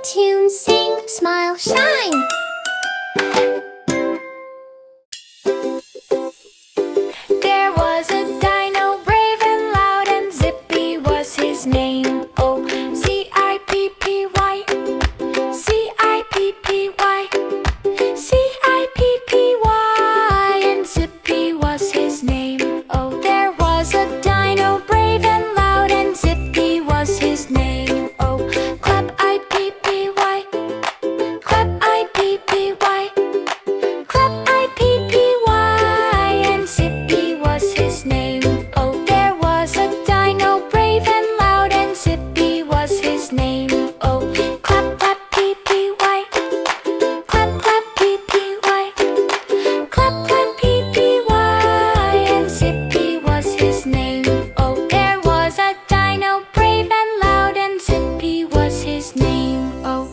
StarTunes, sing, smile, shine. There was a dino, brave and loud, and Zippy was his name. Oh, Zippy, Zippy, Zippy, and Zippy was his name. Oh, there was a dino, brave and loud, and Zippy was his name. Oh, clap-eyed P-P-Y, clap-eyed P-P-Y, clap-eyed P-P-Y, and Zippy was his name. Oh, there was a dino, brave and loud, and Zippy was his name. Oh, clap, clap, P-P-Y, clap, clap, P-P-Y, clap, clap, P-P-Y, and Zippy was his name. Oh, there was a dino, brave and loud, and Zippy was his name. Oh,